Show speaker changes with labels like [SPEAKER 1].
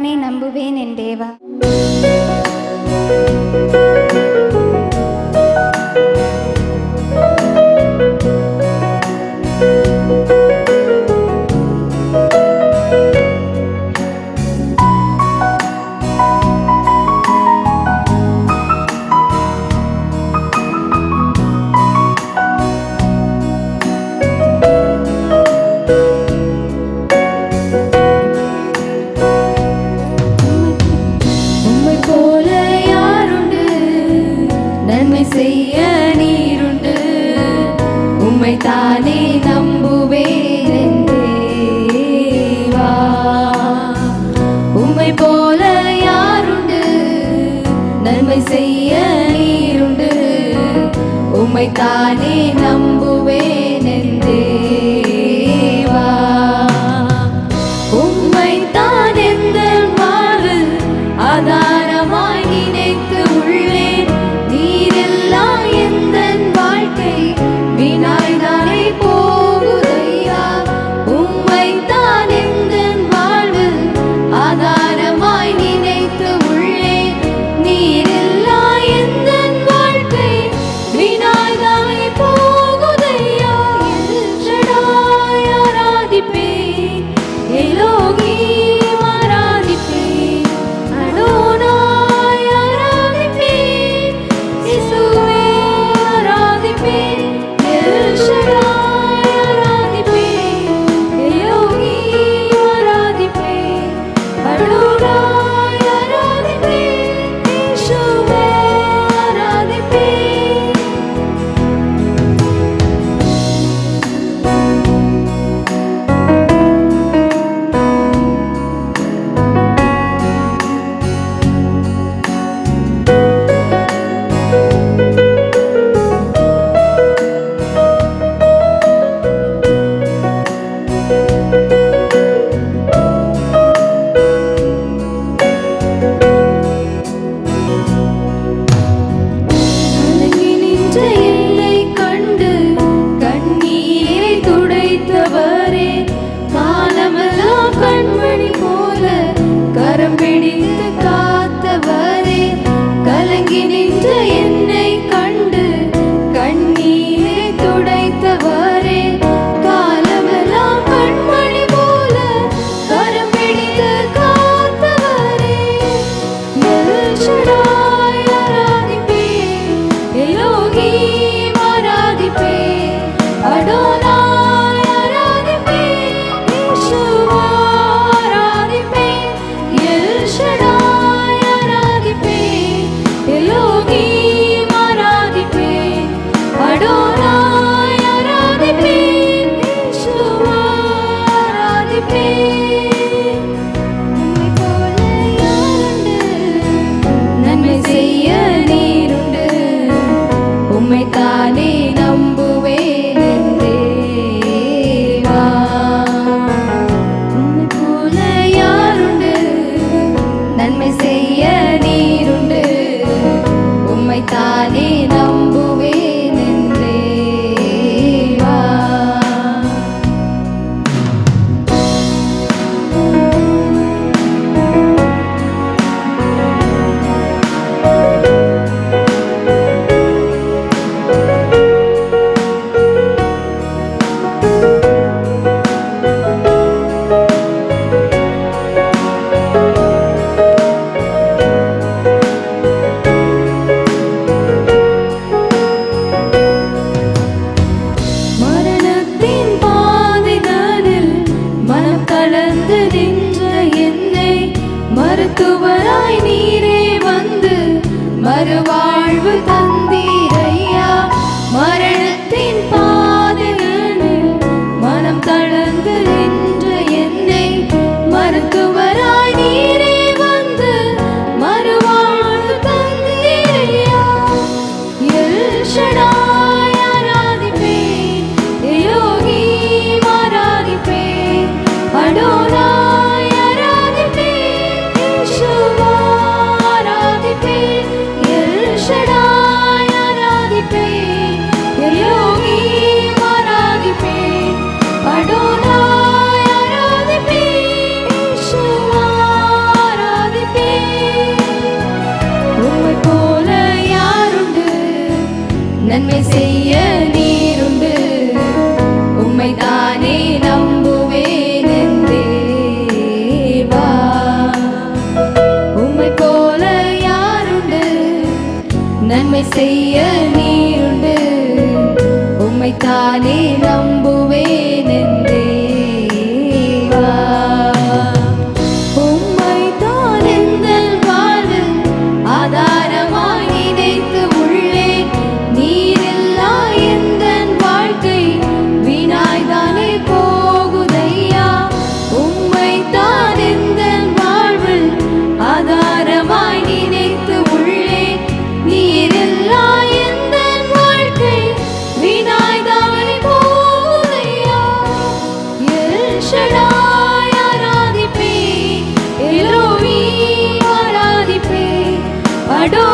[SPEAKER 1] தானே நம்புவேன் என் தேவா.
[SPEAKER 2] செய்ய நீருண்டு, உம்மை தானே நம்புவேன் தேவா. உம்மை போல யாருண்டு, நன்மை செய்ய நீருண்டு, உம்மை தானே நம்புவேன் தேவா. உம்மை தான் எந்த வாழ்வில் ஆதாரமாய் நினைத்து உள்ளேன். நீரெல்லாம் எந்த வாழ்க்கை வினாய்தானே போகுதையா. உம்மை தான் எந்த வாழ்வில் ஆதாரமாய் நினைத்து உள்ளேன். நீரெல்லாம் எந்த வாழ்க்கை வினாய்தானே போகுதையா. எல்ஷடாய் ஆராதிப்பேன், எலோஹீம் ஆராதிப்பேன், அடோனாய் ஆராதிப்பேன், இயேசுவே ஆராதிப்பேன். எல்ஷடாய் ஆராதிப்பேன், எலோஹீம் ஆராதிப்பேன், அடோனாய் ஆராதிப்பேன், இயேசுவே ஆராதிப்பேன். கலங்கி நின்ற என்னை கண்டு கண்ணீரை துடைத்தவரே, காலமெல்லாம் கண்மணி போல கரம் பிடித்து காத்தவரே. கலங்கி நின்ற என்னை கண்டு கண்ணீரை துடைத்தவரே, காலமெல்லாம் கண்மணி போல கரம் பிடித்து காத்தவரே. எல்ஷடாய் ஆராதிப்பேன், எலோஹீம் ஆராதிப்பேன், அடோனாய் ஆராதிப்பேன், இயேசுவா ஆராதிப்பேன். எல்ஷடாய் ஆராதிப்பேன், எலோஹீம் ஆராதிப்பேன், அடோனாய் ஆராதிப்பேன், இயேசுவா ஆராதிப்பேன். உம்மை போல யாருண்டு, நன்மை செய்ய நீருண்டு, உம்மை தானே நம்புவேன் என் தேவா. உம்மை போல யாருண்டு, நன்மை செய்ய நீருண்டு, உம்மை தானே நம்புவேன் என் தேவா. நன்மை செய்ய நீருண்டு உம்மை தானே நம்புவேன் என் தேவா. உம்மை போல யாருண்டு நன்மை செய்ய நீருண்டு உம்மை தானே நம்புவேன் என் தேவா. உம்மை தான் எந்தன் வாழ்வில் ஆதாரமாய் நினைத்து உள்ளேன். நீரில்லா எந்தன் வாழ்க்கை வீணாய்தானே போகுதையா. உம்மை தான் எந்தன் வாழ்வில் ஆதாரமாய் நினைத்து உள்ளேன். நீரில்லா எந்தன் வாழ்க்கை வீணாய்தானே போகுதையா. எல் ஷடாய் ஆராதிப்பேன், எலோஹீம் ஆராதிப்பேன், அடோ